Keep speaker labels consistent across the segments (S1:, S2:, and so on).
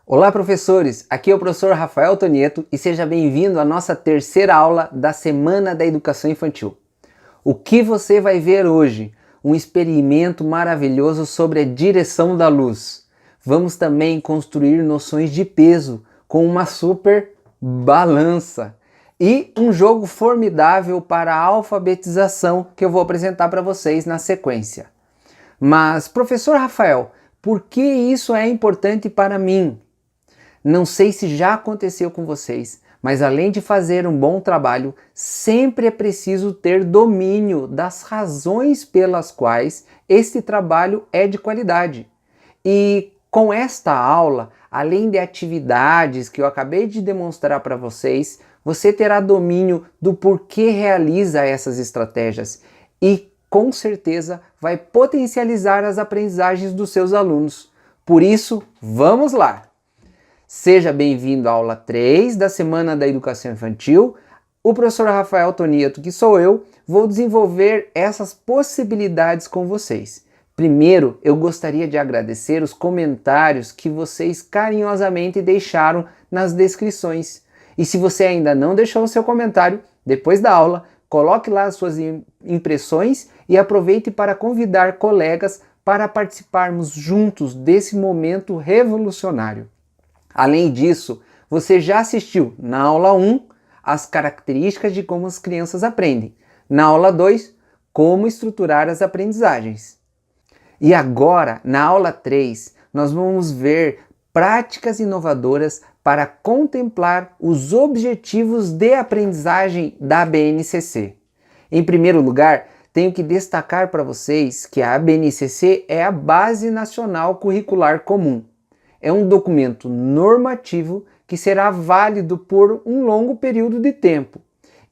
S1: Olá, professores! Aqui é o professor Rafael Tonieto e seja bem-vindo à nossa terceira aula da Semana da Educação Infantil. O que você vai ver hoje? Um experimento maravilhoso sobre a direção da luz. Vamos também construir noções de peso com uma super balança. E um jogo formidável para a alfabetização que eu vou apresentar para vocês na sequência. Mas, professor Rafael, por que isso é importante para mim? Não sei se já aconteceu com vocês, mas além de fazer um bom trabalho, sempre é preciso ter domínio das razões pelas quais este trabalho é de qualidade. E com esta aula, além de atividades que eu acabei de demonstrar para vocês, você terá domínio do porquê realiza essas estratégias e com certeza vai potencializar as aprendizagens dos seus alunos. Por isso, vamos lá! Seja bem-vindo à aula 3 da Semana da Educação Infantil. O professor Rafael Tonieto, que sou eu, vou desenvolver essas possibilidades com vocês. Primeiro, eu gostaria de agradecer os comentários que vocês carinhosamente deixaram nas descrições. E se você ainda não deixou o seu comentário, depois da aula, coloque lá as suas impressões e aproveite para convidar colegas para participarmos juntos desse momento revolucionário. Além disso, você já assistiu na aula 1 as características de como as crianças aprendem, na aula 2 como estruturar as aprendizagens. E agora, na aula 3, nós vamos ver práticas inovadoras para contemplar os objetivos de aprendizagem da BNCC. Em primeiro lugar, tenho que destacar para vocês que a BNCC é a Base Nacional Curricular Comum. É um documento normativo que será válido por um longo período de tempo.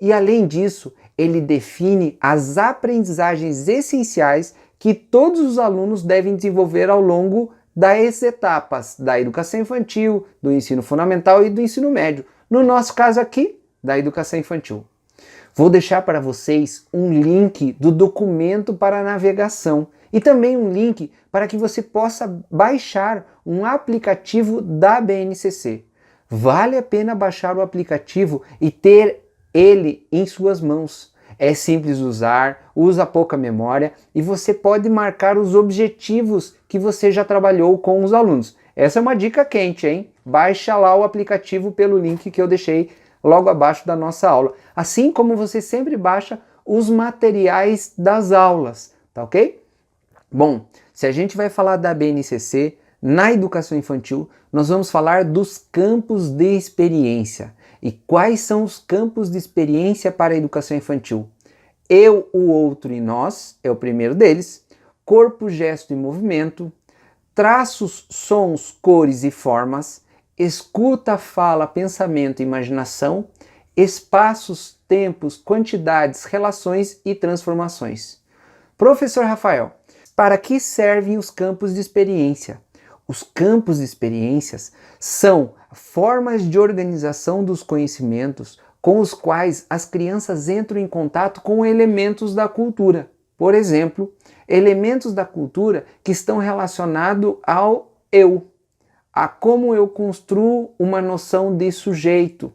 S1: E além disso, ele define as aprendizagens essenciais que todos os alunos devem desenvolver ao longo das etapas da educação infantil, do ensino fundamental e do ensino médio. No nosso caso aqui, da educação infantil. Vou deixar para vocês um link do documento para navegação e também um link para que você possa baixar um aplicativo da BNCC. Vale a pena baixar o aplicativo e ter ele em suas mãos. É simples de usar, usa pouca memória e você pode marcar os objetivos que você já trabalhou com os alunos. Essa é uma dica quente, hein? Baixa lá o aplicativo pelo link que eu deixei logo abaixo da nossa aula. Assim como você sempre baixa os materiais das aulas, tá ok? Bom, se a gente vai falar da BNCC na educação infantil, nós vamos falar dos campos de experiência. E quais são os campos de experiência para a educação infantil? Eu, o outro e nós é o primeiro deles. Corpo, gesto e movimento. Traços, sons, cores e formas. Escuta, fala, pensamento e imaginação. Espaços, tempos, quantidades, relações e transformações. Professor Rafael, para que servem os campos de experiência? Os campos de experiências são formas de organização dos conhecimentos com os quais as crianças entram em contato com elementos da cultura. Por exemplo, elementos da cultura que estão relacionados ao eu, a como eu construo uma noção de sujeito,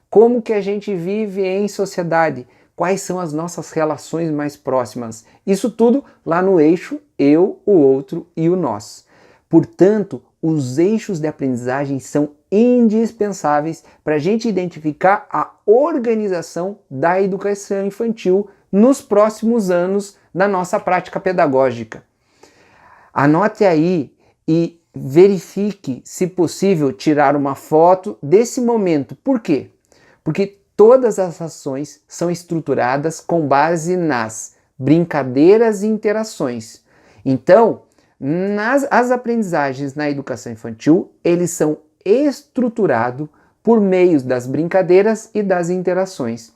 S1: como que a gente vive em sociedade, quais são as nossas relações mais próximas. Isso tudo lá no eixo eu, o outro e o nós. Portanto, os eixos de aprendizagem são indispensáveis para a gente identificar a organização da educação infantil nos próximos anos da nossa prática pedagógica. Anote aí e verifique, se possível, tirar uma foto desse momento. Por quê? Porque todas as ações são estruturadas com base nas brincadeiras e interações. Então, as aprendizagens na educação infantil, eles são estruturados por meio das brincadeiras e das interações.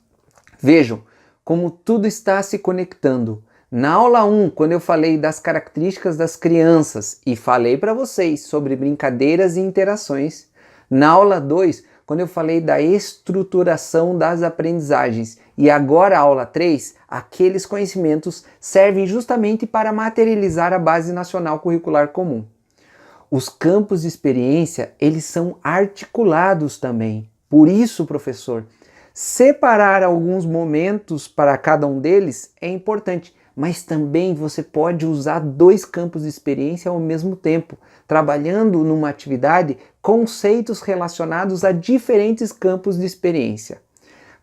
S1: Vejam como tudo está se conectando. Na aula 1, quando eu falei das características das crianças e falei para vocês sobre brincadeiras e interações, na aula 2, quando eu falei da estruturação das aprendizagens, e agora a aula 3, aqueles conhecimentos servem justamente para materializar a Base Nacional Curricular Comum. Os campos de experiência, eles são articulados também. Por isso, professor, separar alguns momentos para cada um deles é importante, mas também você pode usar 2 campos de experiência ao mesmo tempo, trabalhando numa atividade conceitos relacionados a diferentes campos de experiência.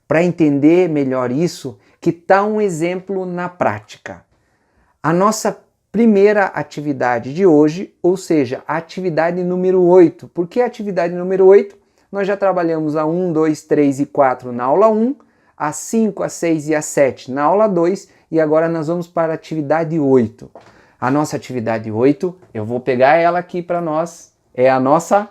S1: Para entender melhor isso, que tal um exemplo na prática? A nossa primeira atividade de hoje, ou seja, a atividade número 8. Por que a atividade número 8? Nós já trabalhamos a 1, 2, 3 e 4 na aula 1, a 5, a 6 e a 7 na aula 2 e agora nós vamos para a atividade 8. A nossa atividade 8, eu vou pegar ela aqui para nós, é a nossa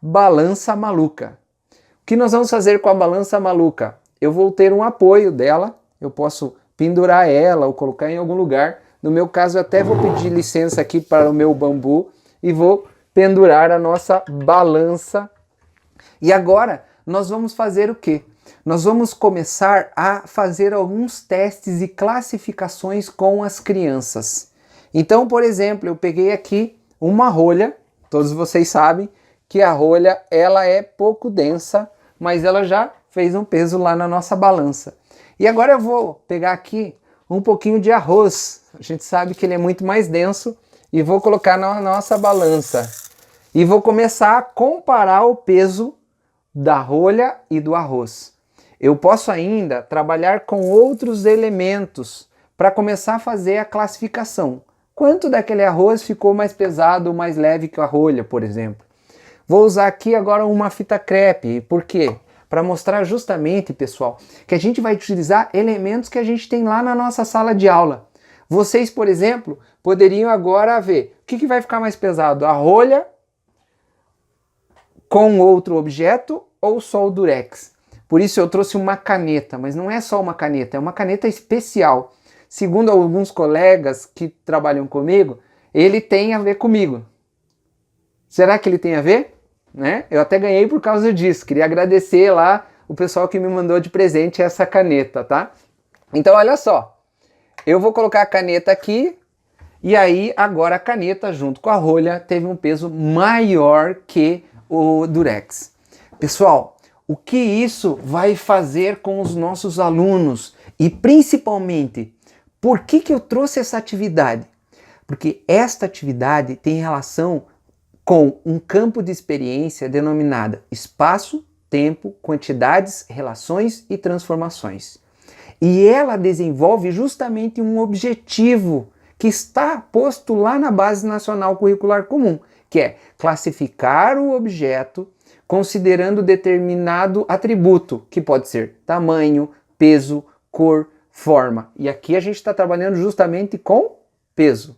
S1: balança maluca. O que nós vamos fazer com a balança maluca? Eu vou ter um apoio dela, eu posso pendurar ela ou colocar em algum lugar. No meu caso, eu até vou pedir licença aqui para o meu bambu e vou pendurar a nossa balança. E agora, nós vamos fazer o quê? Nós vamos começar a fazer alguns testes e classificações com as crianças. Então, por exemplo, eu peguei aqui uma rolha, todos vocês sabem que a rolha ela é pouco densa, mas ela já fez um peso lá na nossa balança. E agora eu vou pegar aqui um pouquinho de arroz, a gente sabe que ele é muito mais denso, e vou colocar na nossa balança. E vou começar a comparar o peso da rolha e do arroz. Eu posso ainda trabalhar com outros elementos para começar a fazer a classificação. Quanto daquele arroz ficou mais pesado ou mais leve que a rolha, por exemplo? Vou usar aqui agora uma fita crepe. Por quê? Para mostrar justamente, pessoal, que a gente vai utilizar elementos que a gente tem lá na nossa sala de aula. Vocês, por exemplo, poderiam agora ver o que vai ficar mais pesado, a rolha com outro objeto ou só o durex. Por isso eu trouxe uma caneta, mas não é só uma caneta, é uma caneta especial. Segundo alguns colegas que trabalham comigo, ele tem a ver comigo. Será que ele tem a ver? Né? Eu até ganhei por causa disso. Queria agradecer lá o pessoal que me mandou de presente essa caneta, tá? Então olha só, eu vou colocar a caneta aqui e aí agora a caneta junto com a rolha teve um peso maior que o durex. Pessoal, o que isso vai fazer com os nossos alunos e principalmente, por que eu trouxe essa atividade? Porque esta atividade tem relação com um campo de experiência denominada espaço, tempo, quantidades, relações e transformações. E ela desenvolve justamente um objetivo que está posto lá na Base Nacional Curricular Comum, que é classificar o objeto considerando determinado atributo, que pode ser tamanho, peso, cor, forma. E aqui a gente está trabalhando justamente com peso.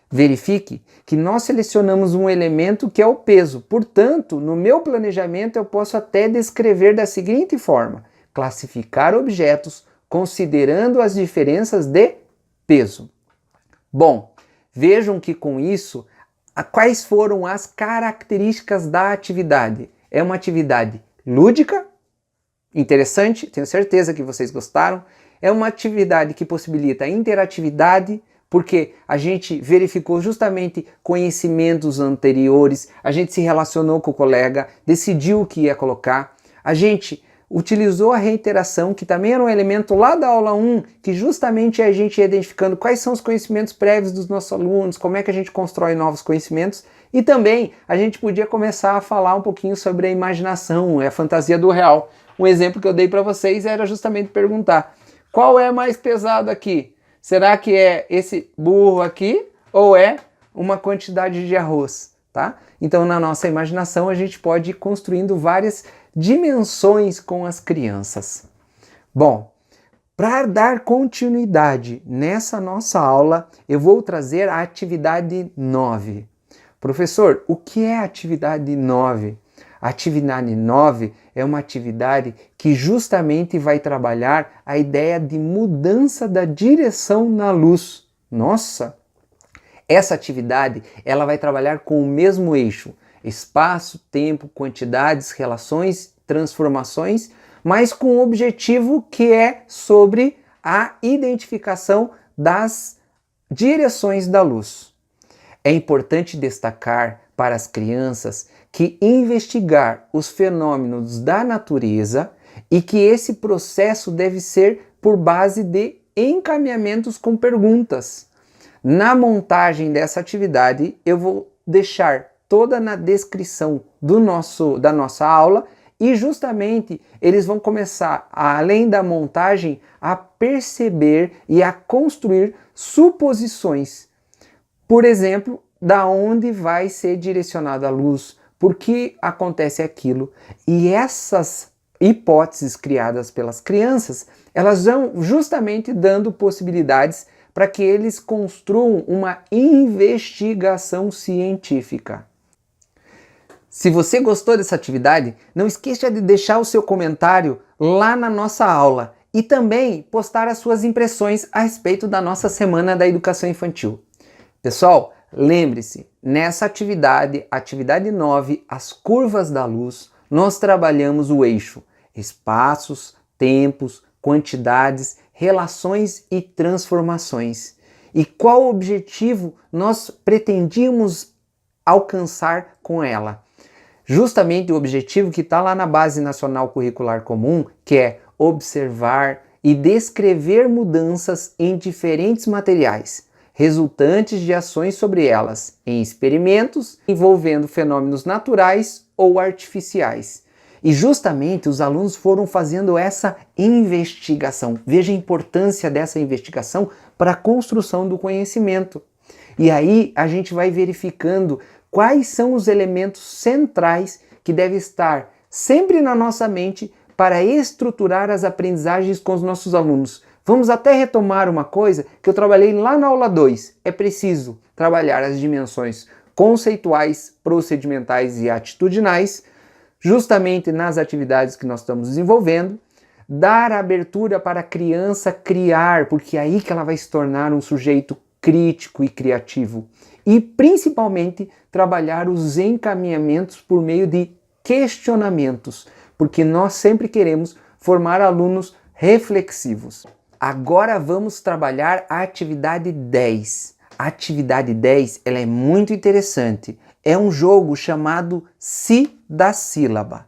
S1: Verifique que nós selecionamos um elemento que é o peso. Portanto, no meu planejamento eu posso até descrever da seguinte forma: classificar objetos considerando as diferenças de peso. Bom, vejam que com isso, quais foram as características da atividade? É uma atividade lúdica, interessante, tenho certeza que vocês gostaram. É uma atividade que possibilita interatividade, porque a gente verificou justamente conhecimentos anteriores, a gente se relacionou com o colega, decidiu o que ia colocar, a gente utilizou a reiteração, que também era um elemento lá da aula 1, que justamente é a gente identificando quais são os conhecimentos prévios dos nossos alunos, como é que a gente constrói novos conhecimentos, e também a gente podia começar a falar um pouquinho sobre a imaginação, a fantasia do real. Um exemplo que eu dei para vocês era justamente perguntar: qual é mais pesado aqui? Será que é esse burro aqui ou é uma quantidade de arroz, tá? Então, na nossa imaginação, a gente pode ir construindo várias dimensões com as crianças. Bom, para dar continuidade nessa nossa aula, eu vou trazer a atividade 9. Professor, o que é a atividade 9? A atividade 9 é uma atividade que justamente vai trabalhar a ideia de mudança da direção na luz. Nossa! Essa atividade ela vai trabalhar com o mesmo eixo: espaço, tempo, quantidades, relações, transformações, mas com um objetivo que é sobre a identificação das direções da luz. É importante destacar para as crianças que investigar os fenômenos da natureza e que esse processo deve ser por base de encaminhamentos com perguntas. Na montagem dessa atividade, eu vou deixar toda na descrição da nossa aula e justamente eles vão começar, além da montagem, a perceber e a construir suposições. Por exemplo, da onde vai ser direcionada a luz, por que acontece aquilo. E essas hipóteses criadas pelas crianças, elas vão justamente dando possibilidades para que eles construam uma investigação científica. Se você gostou dessa atividade, não esqueça de deixar o seu comentário lá na nossa aula e também postar as suas impressões a respeito da nossa Semana da Educação Infantil. Pessoal, lembre-se, nessa atividade, atividade 9, as curvas da luz, nós trabalhamos o eixo espaços, tempos, quantidades, relações e transformações. E qual objetivo nós pretendíamos alcançar com ela? Justamente o objetivo que está lá na Base Nacional Curricular Comum, que é observar e descrever mudanças em diferentes materiais, resultantes de ações sobre elas, em experimentos envolvendo fenômenos naturais ou artificiais. E justamente os alunos foram fazendo essa investigação. Veja a importância dessa investigação para a construção do conhecimento. E aí a gente vai verificando quais são os elementos centrais que devem estar sempre na nossa mente para estruturar as aprendizagens com os nossos alunos. Vamos até retomar uma coisa que eu trabalhei lá na aula 2. É preciso trabalhar as dimensões conceituais, procedimentais e atitudinais, justamente nas atividades que nós estamos desenvolvendo, dar abertura para a criança criar, porque é aí que ela vai se tornar um sujeito crítico e criativo. E principalmente trabalhar os encaminhamentos por meio de questionamentos, porque nós sempre queremos formar alunos reflexivos. Agora vamos trabalhar a atividade 10. A atividade 10 ela é muito interessante. É um jogo chamado Si da Sílaba.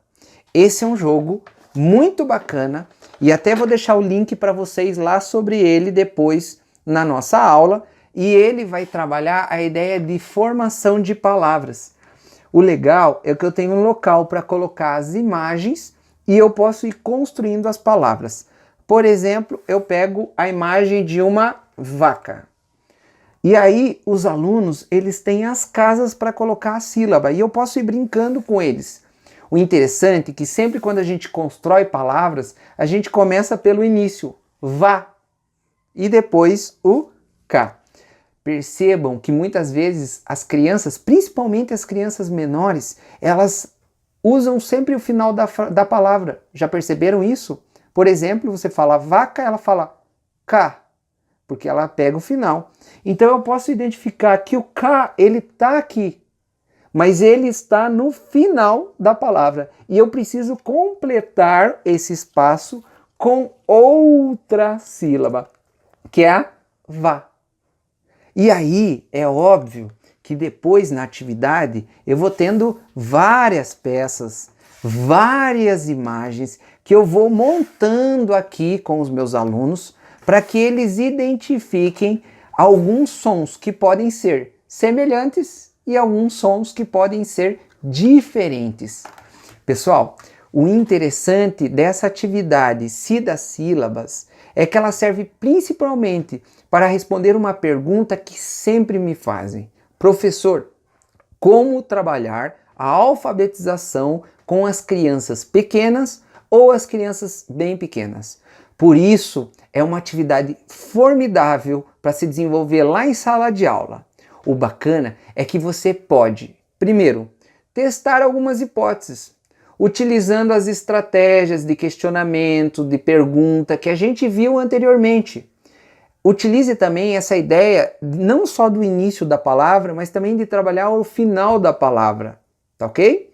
S1: Esse é um jogo muito bacana e até vou deixar o link para vocês lá sobre ele depois na nossa aula. E ele vai trabalhar a ideia de formação de palavras. O legal é que eu tenho um local para colocar as imagens e eu posso ir construindo as palavras. Por exemplo, eu pego a imagem de uma vaca. E aí os alunos, eles têm as casas para colocar a sílaba e eu posso ir brincando com eles. O interessante é que sempre quando a gente constrói palavras, a gente começa pelo início, vá, e depois o cá. Percebam que muitas vezes as crianças, principalmente as crianças menores, elas usam sempre o final da palavra. Já perceberam isso? Por exemplo, você fala vaca, ela fala cá, porque ela pega o final. Então eu posso identificar que o cá, ele está aqui, mas ele está no final da palavra. E eu preciso completar esse espaço com outra sílaba, que é a vá. E aí é óbvio que depois na atividade eu vou tendo várias peças, várias imagens que eu vou montando aqui com os meus alunos para que eles identifiquem alguns sons que podem ser semelhantes e alguns sons que podem ser diferentes. Pessoal, o interessante dessa atividade Si das Sílabas é que ela serve principalmente para responder uma pergunta que sempre me fazem. Professor, como trabalhar a alfabetização com as crianças pequenas ou as crianças bem pequenas? Por isso, é uma atividade formidável para se desenvolver lá em sala de aula. O bacana é que você pode, primeiro, testar algumas hipóteses, utilizando as estratégias de questionamento, de pergunta que a gente viu anteriormente. Utilize também essa ideia não só do início da palavra, mas também de trabalhar o final da palavra, tá ok?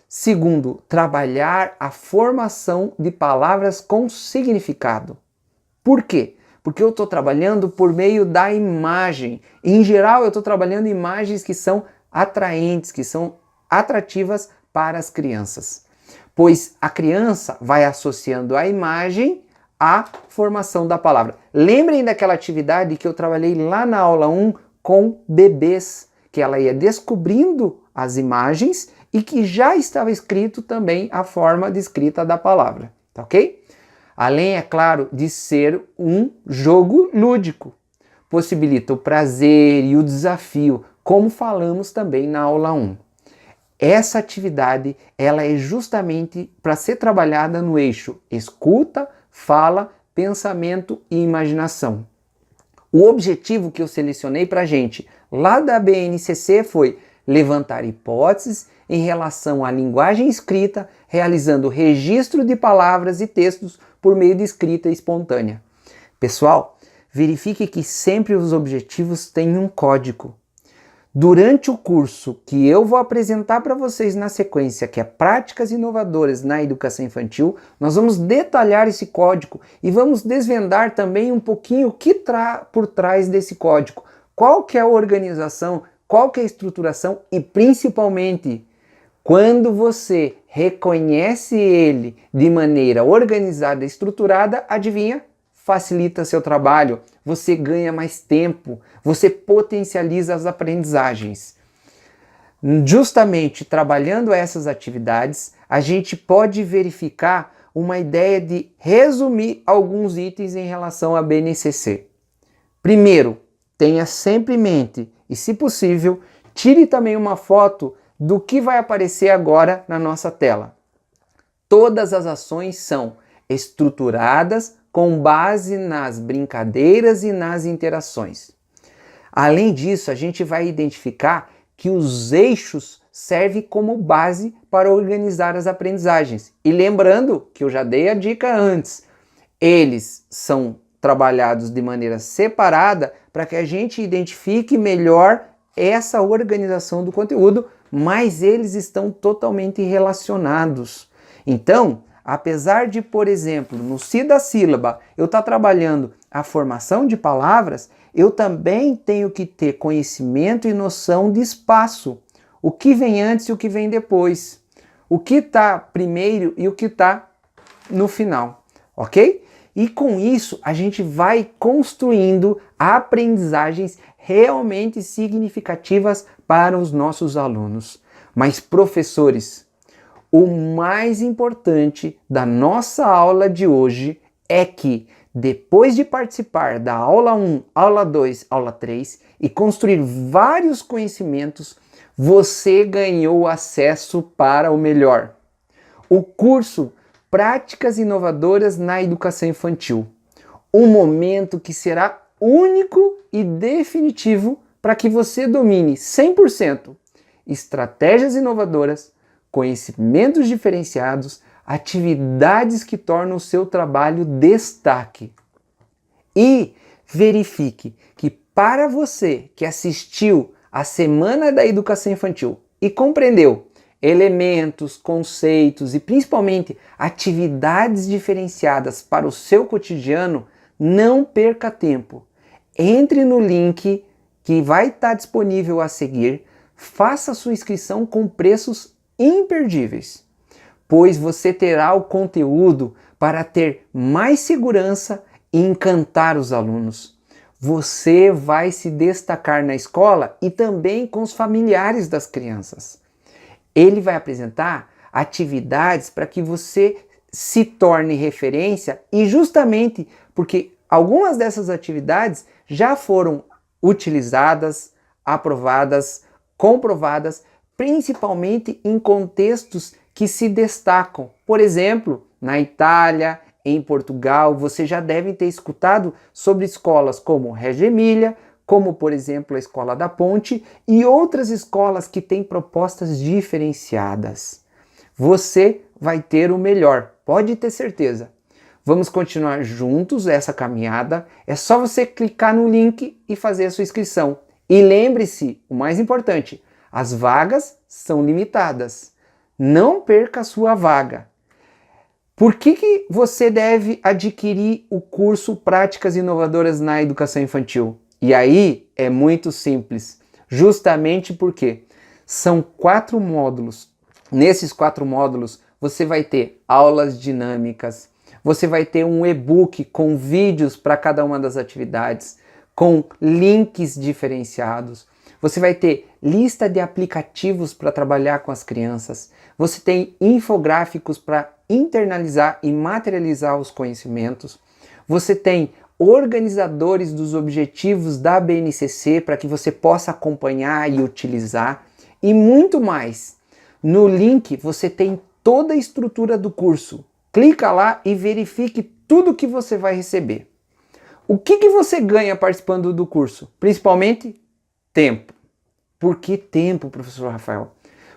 S1: Segundo, trabalhar a formação de palavras com significado. Por quê? Porque eu estou trabalhando por meio da imagem. Em geral, eu estou trabalhando imagens que são atraentes, que são atrativas para as crianças. Pois a criança vai associando a imagem à formação da palavra. Lembrem daquela atividade que eu trabalhei lá na aula 1 com bebês, que ela ia descobrindo as imagens e que já estava escrito também a forma de escrita da palavra, tá ok? Além, é claro, de ser um jogo lúdico. Possibilita o prazer e o desafio, como falamos também na aula 1. Essa atividade, ela é justamente para ser trabalhada no eixo escuta, fala, pensamento e imaginação. O objetivo que eu selecionei para a gente lá da BNCC foi levantar hipóteses em relação à linguagem escrita, realizando registro de palavras e textos por meio de escrita espontânea. Pessoal, verifique que sempre os objetivos têm um código. Durante o curso que eu vou apresentar para vocês na sequência, que é Práticas Inovadoras na Educação Infantil, nós vamos detalhar esse código e vamos desvendar também um pouquinho o que está por trás desse código. Qual que é a organização, qual que é a estruturação e principalmente, quando você reconhece ele de maneira organizada e estruturada, adivinha? Facilita seu trabalho, você ganha mais tempo, você potencializa as aprendizagens. Justamente trabalhando essas atividades, a gente pode verificar uma ideia de resumir alguns itens em relação à BNCC. Primeiro, tenha sempre em mente e, se possível, tire também uma foto do que vai aparecer agora na nossa tela. Todas as ações são estruturadas com base nas brincadeiras e nas interações. Além disso, a gente vai identificar que os eixos servem como base para organizar as aprendizagens. E lembrando que eu já dei a dica antes, eles são trabalhados de maneira separada para que a gente identifique melhor essa organização do conteúdo, mas eles estão totalmente relacionados. Então, apesar de, por exemplo, no Si da sílaba eu estar trabalhando a formação de palavras, eu também tenho que ter conhecimento e noção de espaço. O que vem antes e o que vem depois. O que está primeiro e o que está no final, ok? E com isso a gente vai construindo aprendizagens realmente significativas para os nossos alunos. Mas, professores, o mais importante da nossa aula de hoje é que, depois de participar da aula 1, aula 2, aula 3 e construir vários conhecimentos, você ganhou acesso para o melhor. O curso Práticas Inovadoras na Educação Infantil. Um momento que será único e definitivo para que você domine 100% estratégias inovadoras, conhecimentos diferenciados, atividades que tornam o seu trabalho destaque. E verifique que para você que assistiu à Semana da Educação Infantil e compreendeu elementos, conceitos e principalmente atividades diferenciadas para o seu cotidiano, não perca tempo. Entre no link que vai estar disponível a seguir, faça sua inscrição com preços imperdíveis, pois você terá o conteúdo para ter mais segurança e encantar os alunos. Você vai se destacar na escola e também com os familiares das crianças. Ele vai apresentar atividades para que você se torne referência e justamente porque algumas dessas atividades já foram utilizadas, aprovadas, comprovadas, principalmente em contextos que se destacam. Por exemplo, na Itália, em Portugal, você já deve ter escutado sobre escolas como Reggio Emília, como por exemplo a Escola da Ponte e outras escolas que têm propostas diferenciadas. Você vai ter o melhor, pode ter certeza. Vamos continuar juntos essa caminhada, é só você clicar no link e fazer a sua inscrição. E lembre-se, o mais importante, as vagas são limitadas. Não perca a sua vaga. Por que você deve adquirir o curso Práticas Inovadoras na Educação Infantil? E aí é muito simples, justamente porque São 4 módulos. Nesses 4 módulos, você vai ter aulas dinâmicas, você vai ter um e-book com vídeos para cada uma das atividades, com links diferenciados. Você vai ter lista de aplicativos para trabalhar com as crianças. Você tem infográficos para internalizar e materializar os conhecimentos. Você tem organizadores dos objetivos da BNCC para que você possa acompanhar e utilizar e muito mais. No link você tem toda a estrutura do curso. Clica lá e verifique tudo que você vai receber. O que você ganha participando do curso? Principalmente tempo. Por que tempo, professor Rafael?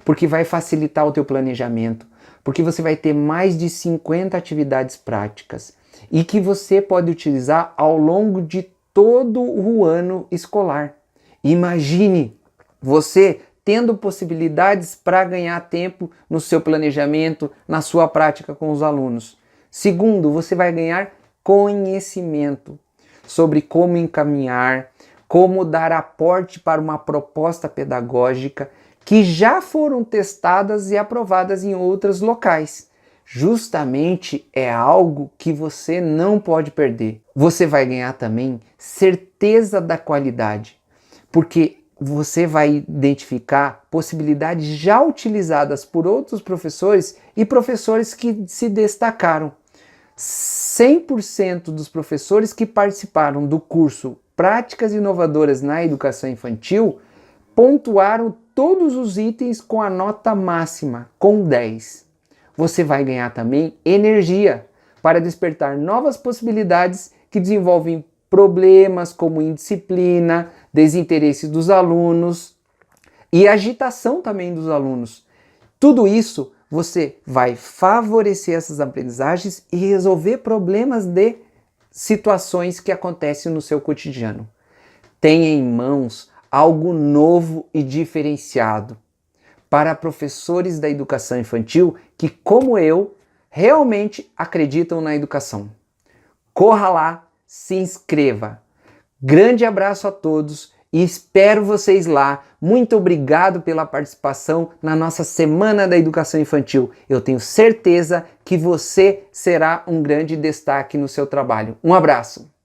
S1: Porque vai facilitar o teu planejamento, porque você vai ter mais de 50 atividades práticas e que você pode utilizar ao longo de todo o ano escolar. Imagine você tendo possibilidades para ganhar tempo no seu planejamento, na sua prática com os alunos. Segundo, você vai ganhar conhecimento sobre como encaminhar, como dar aporte para uma proposta pedagógica que já foram testadas e aprovadas em outros locais. Justamente é algo que você não pode perder. Você vai ganhar também certeza da qualidade, porque você vai identificar possibilidades já utilizadas por outros professores e professores que se destacaram. 100% dos professores que participaram do curso Práticas Inovadoras na Educação Infantil pontuaram todos os itens com a nota máxima, com 10. Você vai ganhar também energia para despertar novas possibilidades que desenvolvem problemas como indisciplina, desinteresse dos alunos e agitação também dos alunos. Tudo isso você vai favorecer essas aprendizagens e resolver problemas de situações que acontecem no seu cotidiano. Tenha em mãos algo novo e diferenciado para professores da educação infantil que, como eu, realmente acreditam na educação. Corra lá, se inscreva. Grande abraço a todos e espero vocês lá. Muito obrigado pela participação na nossa Semana da Educação Infantil. Eu tenho certeza que você será um grande destaque no seu trabalho. Um abraço!